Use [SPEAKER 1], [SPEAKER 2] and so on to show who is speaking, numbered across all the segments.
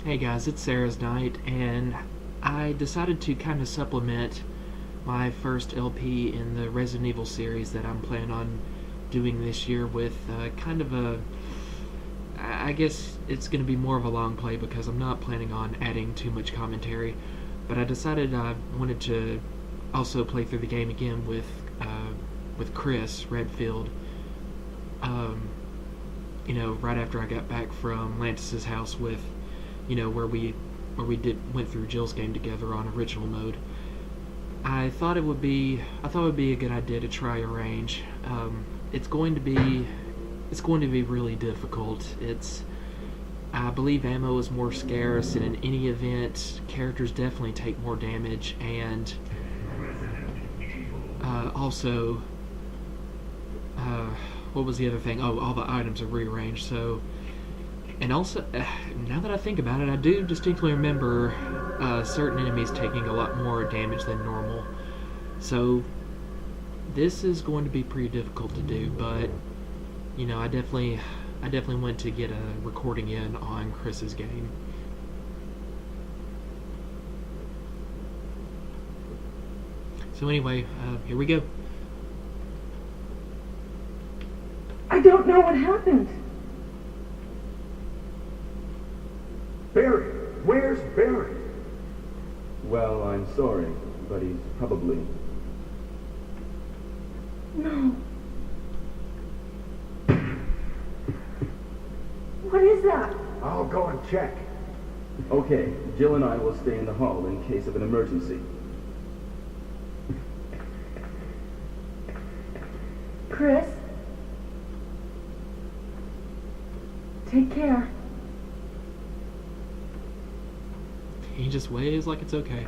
[SPEAKER 1] Hey guys, it's Sarah's night, and I decided to kind of supplement my first LP in the Resident Evil series that I'm planning on doing this year with kind of a. I guess it's going to be more of a long play because I'm not planning on adding too much commentary, but I decided I wanted to also play through the game again with Chris Redfield. Um, right after I got back from Lantis's house with where we did went through Jill's game together on original mode. I thought it would be a good idea to try a range. It's going to be really difficult. I believe ammo is more scarce, and in any event, characters definitely take more damage, and also, what was the other thing? Oh, all the items are rearranged. So, and also, now that I think about it, I do distinctly remember certain enemies taking a lot more damage than normal. So, this is going to be pretty difficult to do, but I definitely want to get a recording in on Chris's game. So anyway, here we go.
[SPEAKER 2] I don't know what happened.
[SPEAKER 3] Barry! Where's Barry?
[SPEAKER 4] Well, I'm sorry, but he's probably...
[SPEAKER 2] No. What is that?
[SPEAKER 3] I'll go and check.
[SPEAKER 4] Okay, Jill and I will stay in the hall in case of an emergency.
[SPEAKER 2] Chris? Take care.
[SPEAKER 1] He just waves like it's okay.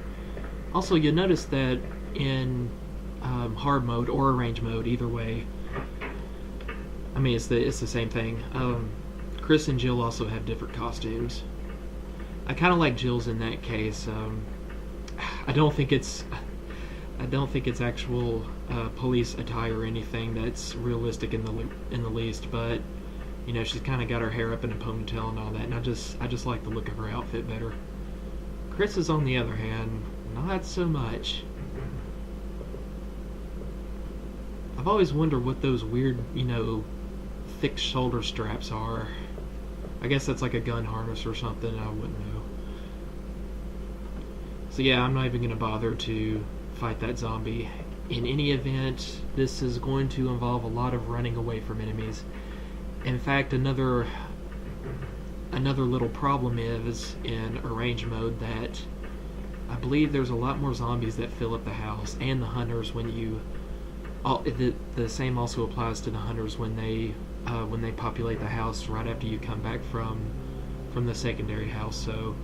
[SPEAKER 1] Also, you'll notice that in hard mode or arrange mode, either way, I mean it's the same thing. Chris and Jill also have different costumes. I kind of like Jill's in that case. I don't think it's actual police attire or anything that's realistic in the least, but she's kind of got her hair up in a ponytail and all that, and I just like the look of her outfit better. Chris is, on the other hand, not so much. I've always wondered what those weird, thick shoulder straps are. I guess that's like a gun harness or something, I wouldn't know. So yeah, I'm not even going to bother to fight that zombie. In any event, this is going to involve a lot of running away from enemies. In fact, another little problem is in arrange mode that I believe there's a lot more zombies that fill up the house, and the hunters when you... the same also applies to the hunters when they populate the house right after you come back from the secondary house. So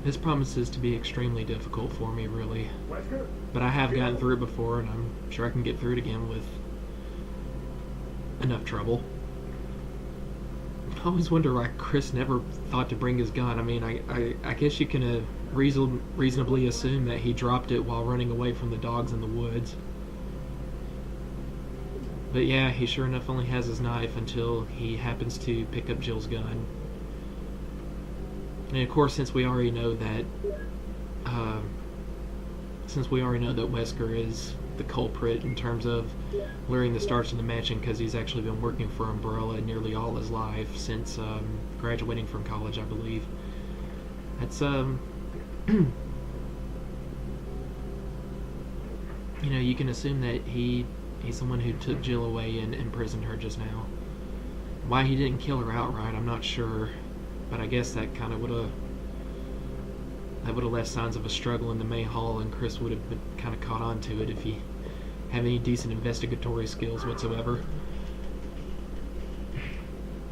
[SPEAKER 1] this promises to be extremely difficult for me, really. But I have gotten through it before, and I'm sure I can get through it again with enough trouble. I always wonder why Chris never thought to bring his gun. I mean, I guess you can reasonably assume that he dropped it while running away from the dogs in the woods. But yeah, he sure enough only has his knife until he happens to pick up Jill's gun. And of course, since we already know that Wesker is the culprit in terms of luring the Starks into the mansion, because he's actually been working for Umbrella nearly all his life since graduating from college, I believe. That's you can assume that he's the one who took Jill away and imprisoned her just now. Why he didn't kill her outright, I'm not sure, but I guess that kind of would have left signs of a struggle in the main hall, and Chris would have been kind of caught on to it if he had any decent investigatory skills whatsoever.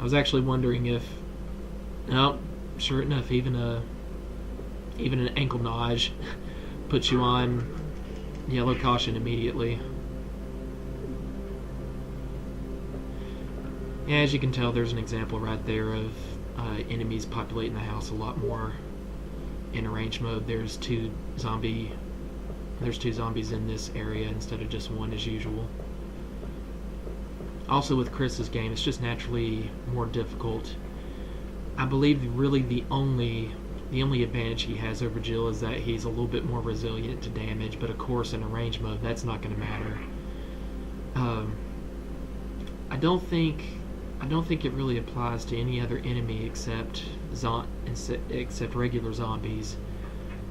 [SPEAKER 1] I was actually wondering if, no, sure enough, even an ankle nudge puts you on yellow caution immediately. Yeah, as you can tell, there's an example right there of enemies populating the house a lot more in arrange mode. There's two zombies in this area instead of just one as usual. Also with Chris's game, it's just naturally more difficult I believe really the only advantage he has over Jill is that he's a little bit more resilient to damage, but of course in a range mode that's not going to matter. I don't think it really applies to any other enemy except regular zombies.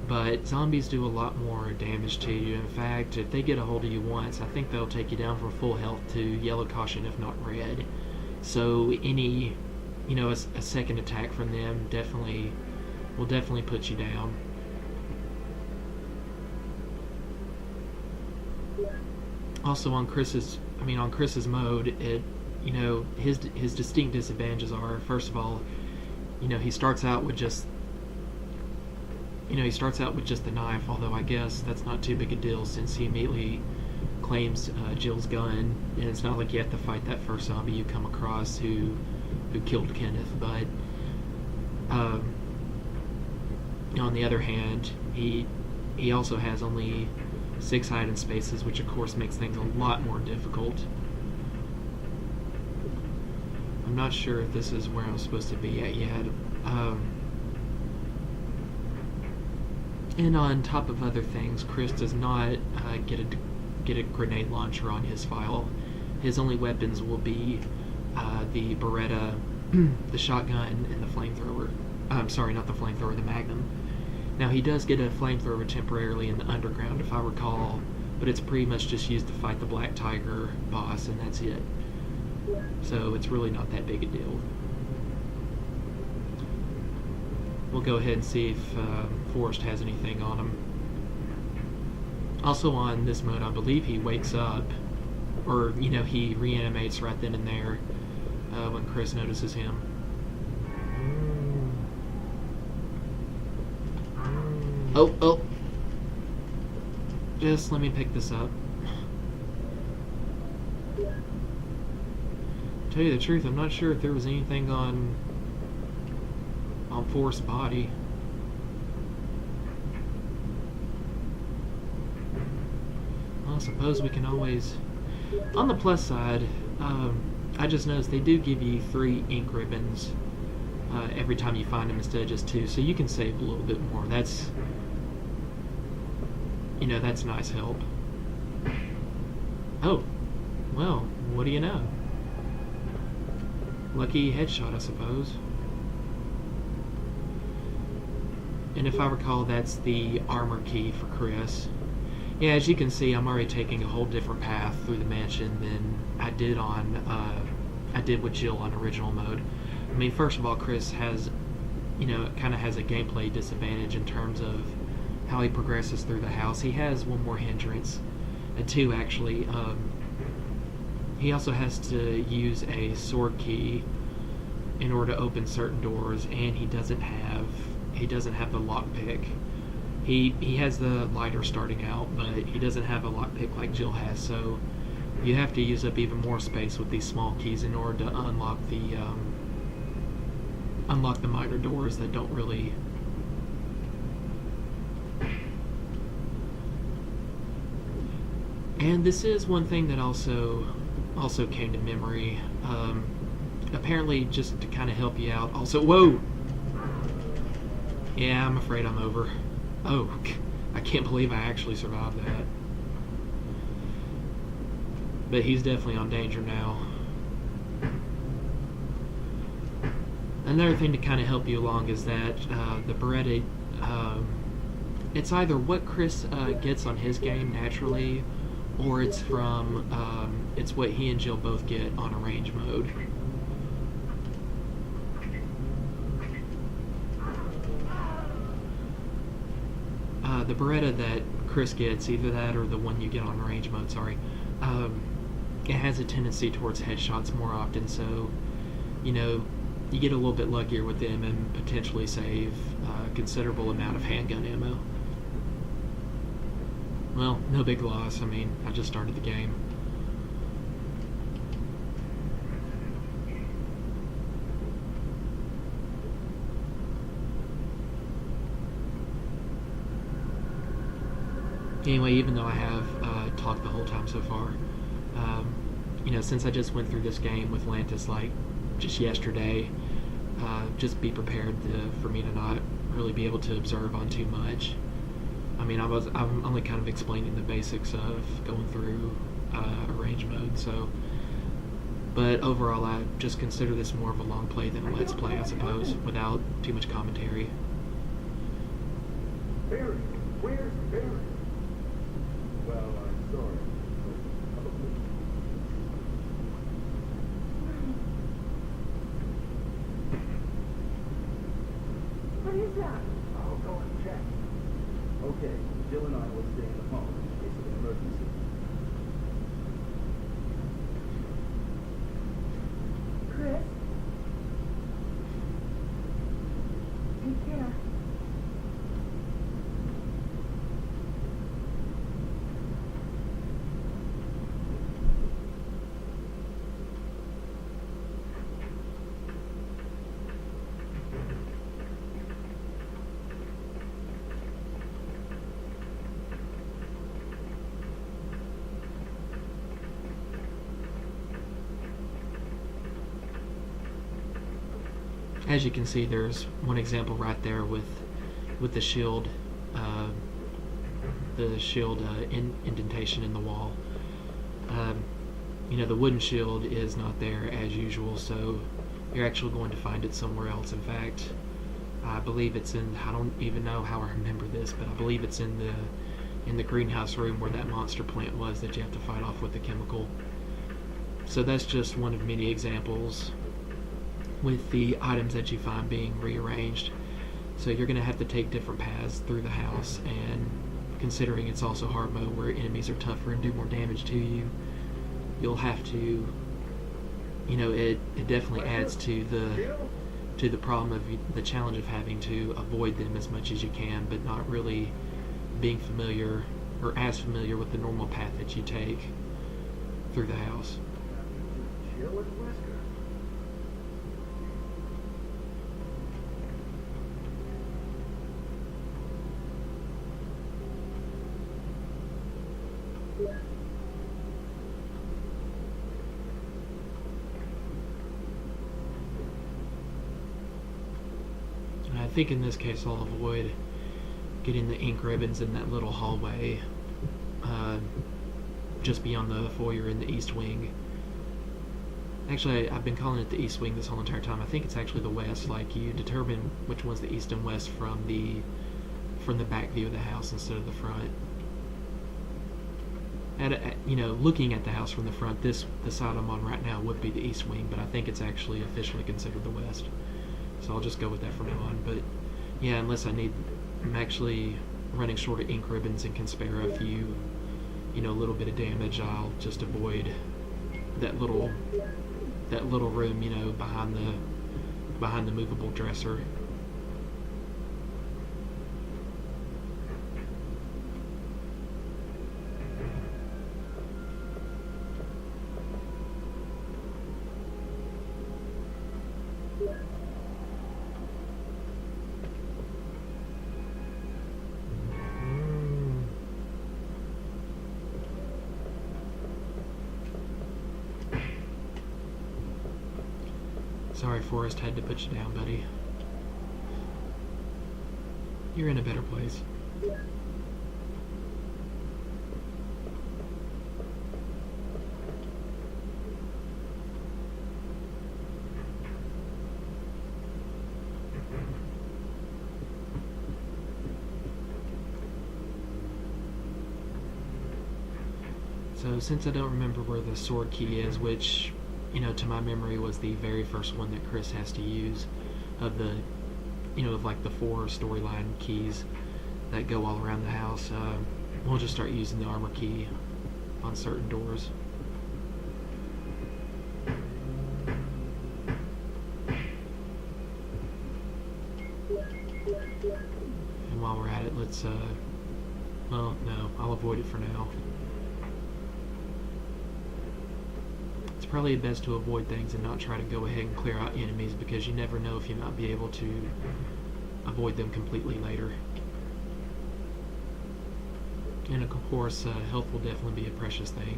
[SPEAKER 1] But zombies do a lot more damage to you. In fact, if they get a hold of you once, I think they'll take you down from full health to yellow caution, if not red. So any, a second attack from them will definitely put you down. Also on Chris's mode, his distinct disadvantages are, first of all, he starts out with just the knife, although I guess that's not too big a deal since he immediately claims Jill's gun, and it's not like you have to fight that first zombie you come across who killed Kenneth. But on the other hand, he also has only 6 hiding spaces, which of course makes things a lot more difficult. I'm not sure if this is where I'm supposed to be at yet. And on top of other things, Chris does not get a grenade launcher on his file. His only weapons will be the Beretta, the shotgun, and the flamethrower. I'm sorry, not the flamethrower, the Magnum. Now he does get a flamethrower temporarily in the underground, if I recall, but it's pretty much just used to fight the Black Tiger boss, and that's it. So it's really not that big a deal. We'll go ahead and see if Forrest has anything on him. Also on this mode, I believe he wakes up, or he reanimates right then and there when Chris notices him. Oh! Just let me pick this up. Tell you the truth, I'm not sure if there was anything on Forrest's body. Well, I suppose we can always... On the plus side, I just noticed they do give you 3 ink ribbons every time you find them instead of just 2, so you can save a little bit more. That's nice help. Oh, well, what do you know? Lucky headshot, I suppose. And if I recall, that's the armor key for Chris. Yeah, as you can see, I'm already taking a whole different path through the mansion than I did with Jill on original mode. I mean, first of all, Chris has, kind of has a gameplay disadvantage in terms of how he progresses through the house. He has one more hindrance, 2 actually. He also has to use a sword key in order to open certain doors, and he doesn't have the lockpick. He has the lighter starting out, but he doesn't have a lockpick like Jill has, so you have to use up even more space with these small keys in order to unlock the minor doors that don't really... And this is one thing that also came to memory. Apparently, just to kind of help you out. Also, whoa! Yeah, I'm afraid I'm over. Oh, I can't believe I actually survived that. But he's definitely on danger now. Another thing to kind of help you along is that the Beretta, it's either what Chris gets on his game naturally, or it's from it's what he and Jill both get on a range mode. The Beretta that Chris gets, either that or the one you get on range mode, sorry, it has a tendency towards headshots more often, so you get a little bit luckier with them and potentially save a considerable amount of handgun ammo. Well, no big loss. I mean, I just started the game. Anyway, even though I have talked the whole time so far, since I just went through this game with Lantis like just yesterday, just be prepared for me to not really be able to observe on too much. I mean, I'm only kind of explaining the basics of going through arrange mode, so. But overall, I just consider this more of a long play than a let's play, I suppose, without too much commentary.
[SPEAKER 3] Barry, where's Barry?
[SPEAKER 4] Well, I'm sorry.
[SPEAKER 2] What is that?
[SPEAKER 3] I'll go and check.
[SPEAKER 4] Okay, Jill and I will stay in the hall in case of an emergency.
[SPEAKER 2] Chris? Take care.
[SPEAKER 1] As you can see, there's one example right there with the shield, indentation in the wall. The wooden shield is not there as usual, so you're actually going to find it somewhere else. In fact, I believe it's in, I don't even know how I remember this, but I believe it's in the greenhouse room where that monster plant was that you have to fight off with the chemical. So that's just one of many examples with the items that you find being rearranged. So you're going to have to take different paths through the house, and considering it's also hard mode where enemies are tougher and do more damage to you, you'll have to, it definitely adds to the problem of the challenge of having to avoid them as much as you can, but not really being familiar or as familiar with the normal path that you take through the house.
[SPEAKER 3] Jill and Wesker.
[SPEAKER 1] I think in this case I'll avoid getting the ink ribbons in that little hallway just beyond the foyer in the east wing. Actually, I've been calling it the east wing this whole entire time. I think it's actually the west. Like, you determine which one's the east and west from the back view of the house instead of the front. Looking at the house from the front, the side I'm on right now would be the east wing, but I think it's actually officially considered the west. So I'll just go with that from now on. But yeah, unless I'm actually running short of ink ribbons and can spare a few, a little bit of damage, I'll just avoid that little room, behind the movable dresser. Sorry, Forrest, had to put you down, buddy. You're in a better place. So since I don't remember where the sword key is, which, to my memory was the very first one that Chris has to use of the, of like the 4 storyline keys that go all around the house, we'll just start using the armor key on certain doors. And while we're at it, let's, well, no, I'll avoid it for now. It's probably best to avoid things and not try to go ahead and clear out enemies, because you never know if you might be able to avoid them completely later. And of course, health will definitely be a precious thing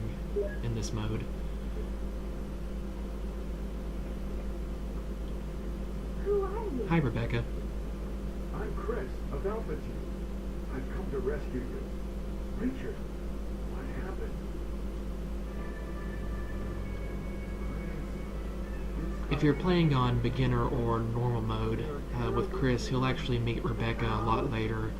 [SPEAKER 1] in this mode.
[SPEAKER 2] Who
[SPEAKER 1] Hi, Rebecca.
[SPEAKER 3] I'm Chris of Alpha Team. I've come to rescue you. Richard, what happened?
[SPEAKER 1] If you're playing on beginner or normal mode with Chris, he'll actually meet Rebecca a lot later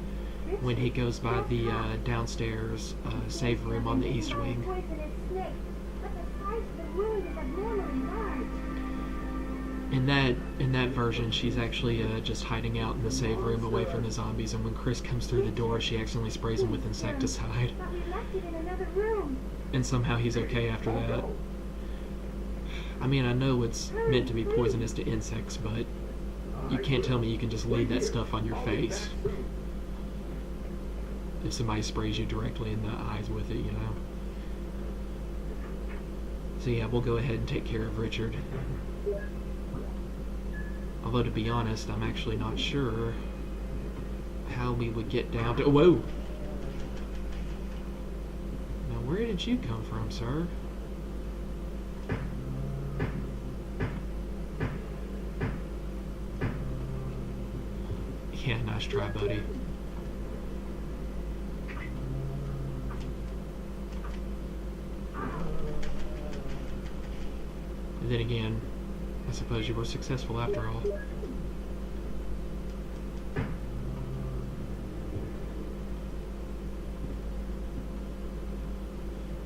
[SPEAKER 1] when he goes by the downstairs save room on the east wing.
[SPEAKER 2] Poisonous snake, but the size of the wound is abnormally large.
[SPEAKER 1] In that version, she's actually just hiding out in the save room away from the zombies, and when Chris comes through the door, she accidentally sprays him with insecticide,
[SPEAKER 2] But we left it in another room.
[SPEAKER 1] and somehow he's okay after that. I mean, I know it's meant to be poisonous to insects, but you can't tell me you can just leave that stuff on your face if somebody sprays you directly in the eyes with it, you know? So yeah, we'll go ahead and take care of Richard. Although, to be honest, I'm actually not sure how we would get down to... Whoa! Now, where did you come from, sir? Yeah, nice try, buddy. And then again, I suppose you were successful after all.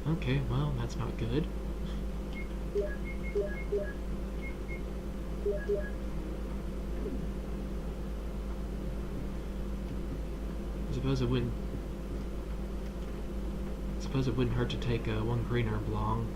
[SPEAKER 1] Okay, well, that's not good. I suppose it wouldn't hurt to take one green herb along.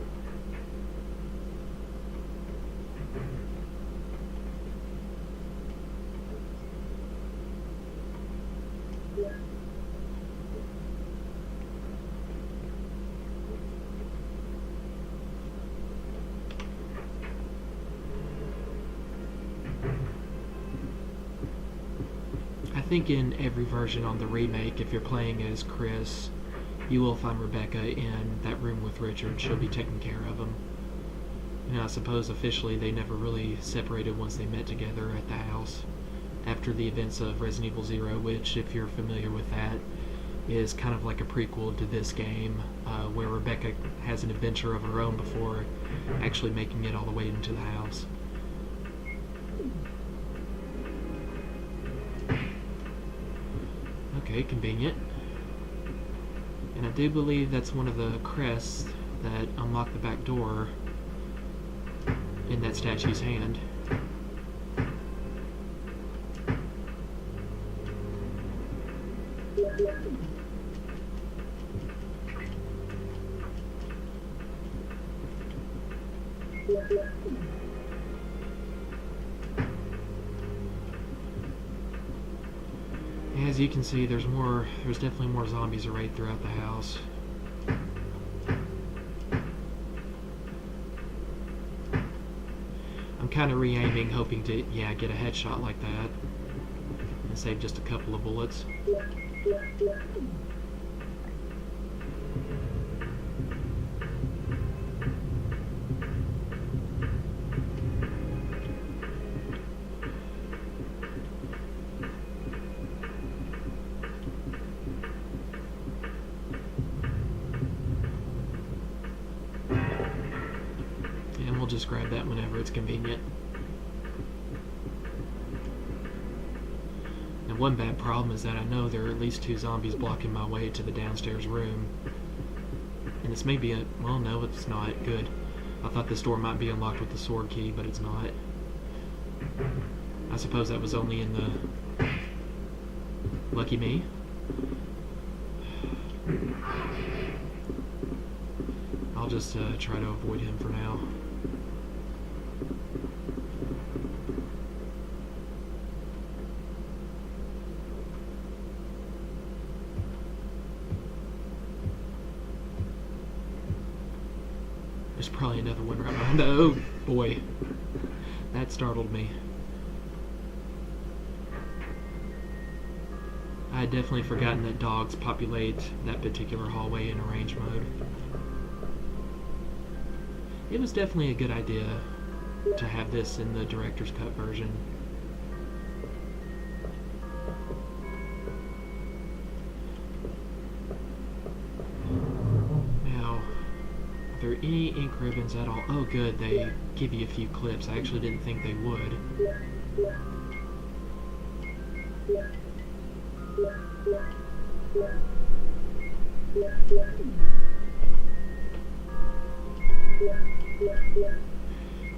[SPEAKER 1] I think in every version on the remake, if you're playing as Chris, you will find Rebecca in that room with Richard. She'll be taking care of him. You know, I suppose officially they never really separated once they met together at the house after the events of Resident Evil Zero, which, if you're familiar with that, is kind of like a prequel to this game, where Rebecca has an adventure of her own before actually making it all the way into the house. Okay, convenient. And I do believe that's one of the crests that unlock the back door in that statue's hand. As you can see, there's definitely more zombies arrayed throughout the house. I'm kind of re-aiming, hoping to, get a headshot like that and save just a couple of bullets. And we'll just grab that whenever it's convenient. And one bad problem is that I know there are at least 2 zombies blocking my way to the downstairs room. And this may be well, no, it's not. Good. I thought this door might be unlocked with the sword key, but it's not. I suppose that was only in the... Lucky me. I'll just try to avoid him for now. There's probably another one right behind. Oh boy, that startled me. I had definitely forgotten that dogs populate that particular hallway in arrange mode. It was definitely a good idea to have this in the director's cut version. there any ink ribbons at all? Oh, good. They give you a few clips. I actually didn't think they would.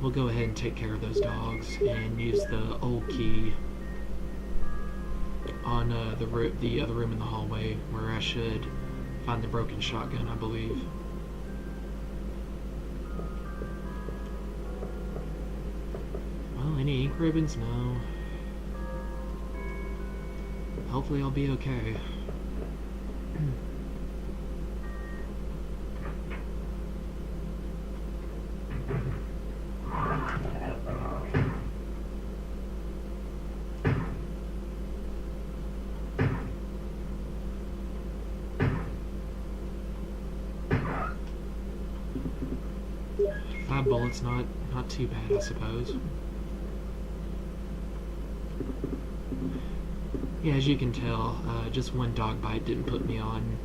[SPEAKER 1] We'll go ahead and take care of those dogs and use the old key on the other room in the hallway where I should find the broken shotgun, I believe. Well, any ink ribbons? No. Hopefully I'll be okay. Five bullets, not too bad, I suppose. Yeah, as you can tell, just one dog bite didn't put me on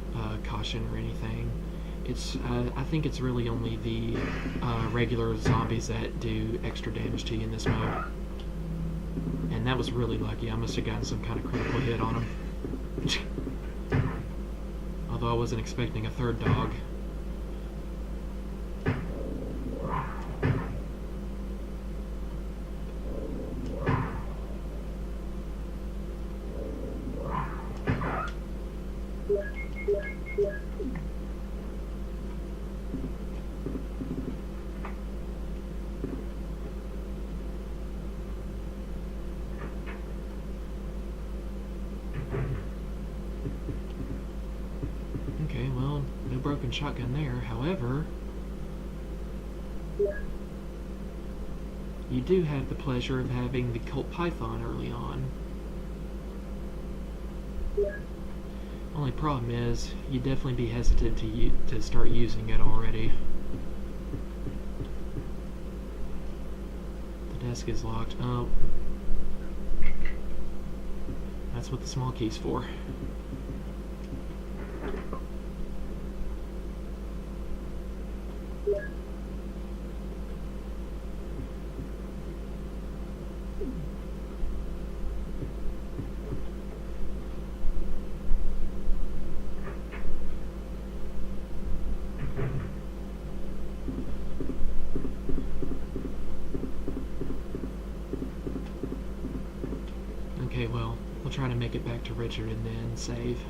[SPEAKER 1] caution or anything. I think it's really only the regular zombies that do extra damage to you in this mode. And that was really lucky. I must have gotten some kind of critical hit on him. Although I wasn't expecting a third dog. Okay, well, no broken shotgun there. However, you do have the pleasure of having the Colt Python early on. Only problem is, you'd definitely be hesitant to start using it already. The desk is locked. Oh. That's what the small key's for. Okay, well, we'll try to make it back to Richard and then save.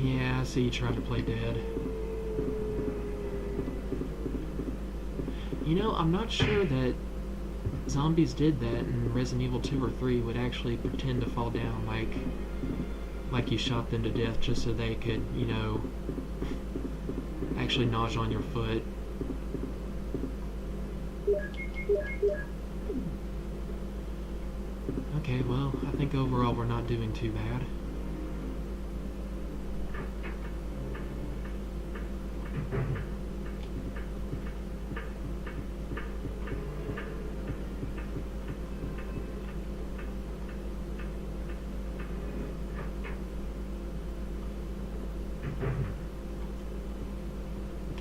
[SPEAKER 1] Yeah, I see you trying to play dead. You know, I'm not sure that zombies did that in Resident Evil 2 or 3 would actually pretend to fall down like you shot them to death just so they could, you know, actually nodge on your foot. Okay, well, I think overall we're not doing too bad.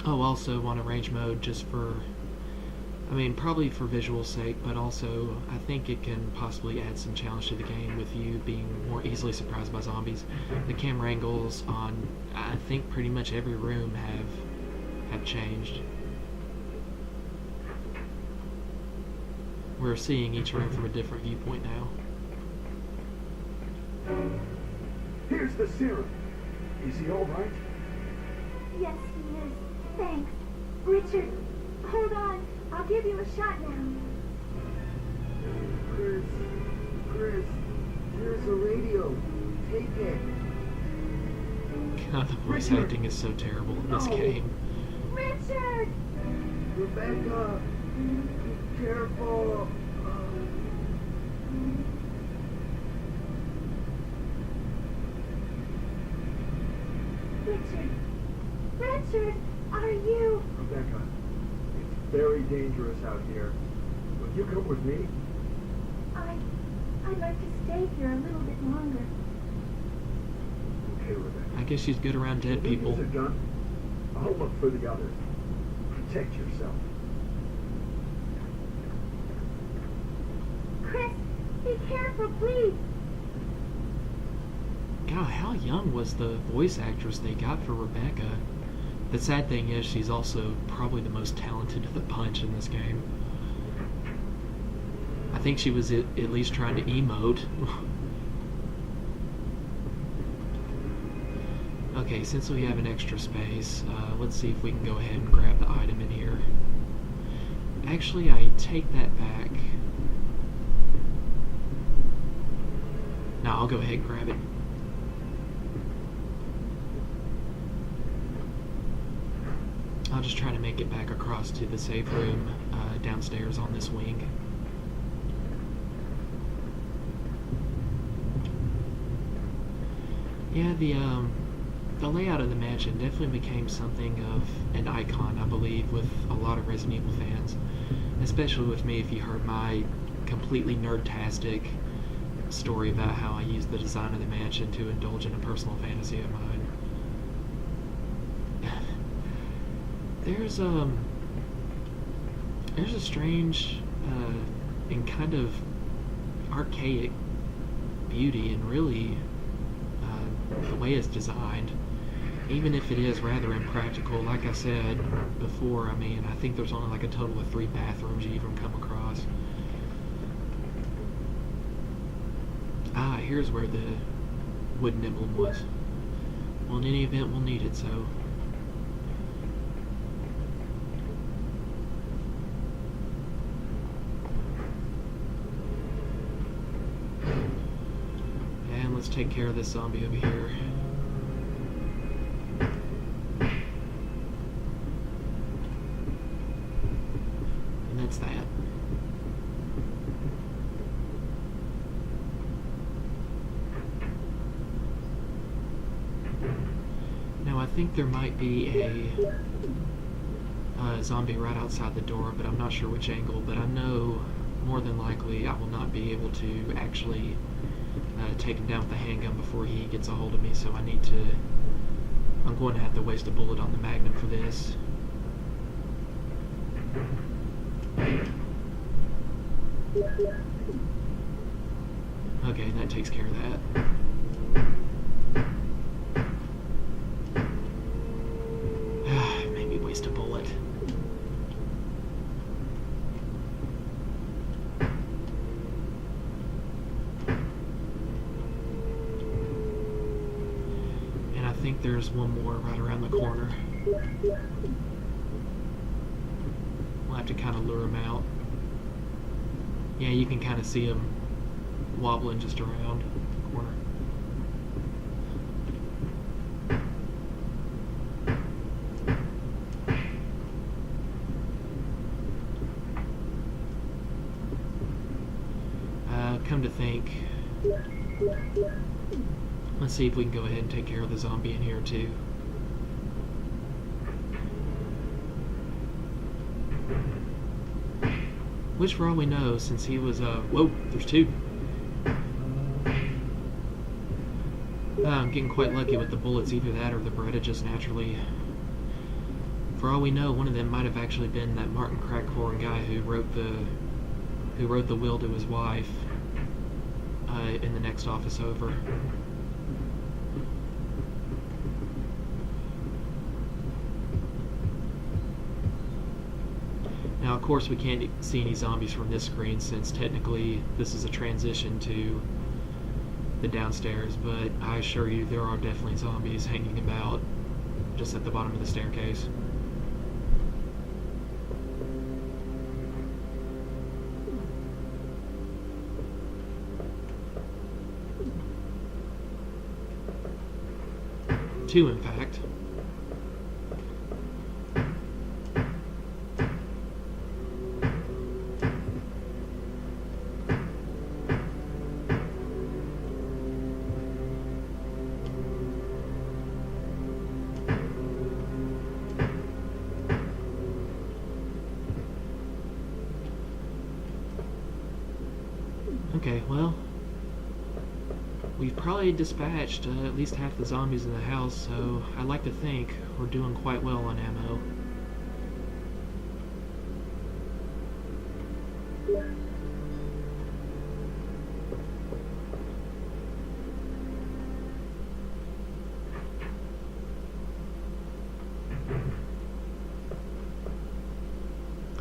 [SPEAKER 1] Oh, also on arrange mode, just for, I mean, probably for visual sake, but also I think it can possibly add some challenge to the game with you being more easily surprised by zombies. The camera angles on, I think, pretty much every room have changed. We're seeing each room from a different viewpoint now.
[SPEAKER 3] Here's the serum. Is he all right?
[SPEAKER 2] Yes, he is. Thanks. Richard, hold on. I'll give you a shot now.
[SPEAKER 5] Chris, here's a radio. Take it.
[SPEAKER 1] God, the voice acting is so terrible in this game.
[SPEAKER 2] Richard!
[SPEAKER 5] Rebecca, be careful.
[SPEAKER 2] Richard! Richard! Are you...
[SPEAKER 3] Rebecca, it's very dangerous out here. Will you come with me?
[SPEAKER 2] I'd like to stay here a little bit longer.
[SPEAKER 3] Okay, Rebecca.
[SPEAKER 1] I guess she's good around dead
[SPEAKER 3] Will you
[SPEAKER 1] people.
[SPEAKER 3] use a gun? I'll look for the others. Protect yourself.
[SPEAKER 2] Chris, be careful, please.
[SPEAKER 1] God, how young was the voice actress they got for Rebecca? The sad thing is she's also probably the most talented of the bunch in this game. I think she was at least trying to emote. Okay, since we have an extra space, let's see if we can go ahead and grab the item in here. Actually, I take that back. No, I'll go ahead and grab it. I'll just try to make it back across to the safe room downstairs on this wing. Yeah, the layout of the mansion definitely became something of an icon, I believe, with a lot of Resident Evil fans. Especially with me, if you heard my completely nerd-tastic story about how I used the design of the mansion to indulge in a personal fantasy of mine. There's a strange and kind of archaic beauty and really the way it's designed, even if it is rather impractical. Like I said before, I mean, I think there's only like a total of 3 bathrooms you even come across. Ah, here's where the wooden emblem was. Well, in any event, we'll need it, so... And let's take care of this zombie over here. And that's that. Now I think there might be a zombie right outside the door, but I'm not sure which angle. But I know more than likely I will not be able to actually take him down with the handgun before he gets a hold of me, so I'm going to have to waste a bullet on the Magnum for this. Okay, that takes care of that. Maybe waste a bullet. And I think there's one more right around the corner. We'll have to kind of lure him out. Yeah, you can kind of see him wobbling just around the corner. Come to think, let's see if we can go ahead and take care of the zombie in here too. Which, for all we know, since he was whoa, there's 2. I'm getting quite lucky with the bullets. Either that or the Beretta just naturally... For all we know, one of them might have actually been that Martin Crackhorn guy who wrote the will to his wife in the next office over. Now, of course, we can't see any zombies from this screen since technically this is a transition to the downstairs, but I assure you there are definitely zombies hanging about just at the bottom of the staircase. Two, in fact. Okay, well, we've probably dispatched at least half the zombies in the house, so I like to think we're doing quite well on ammo.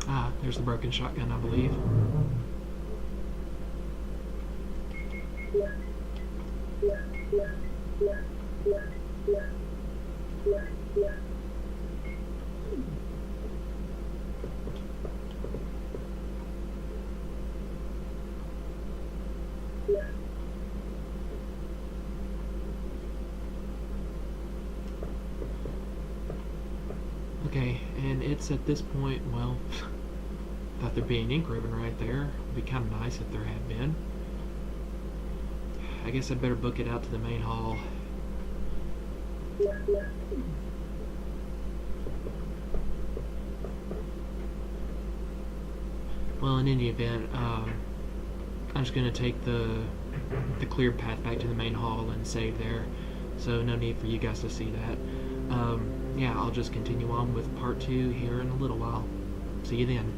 [SPEAKER 1] Ah, there's the broken shotgun, I believe. Okay, and it's at this point, well, thought there'd be an ink ribbon right there. Would be kind of nice if there had been. I guess I'd better book it out to the main hall. Well, in any event, I'm just going to take the cleared path back to the main hall and save there, so no need for you guys to see that. Yeah, I'll just continue on with part 2 here in a little while. See you then.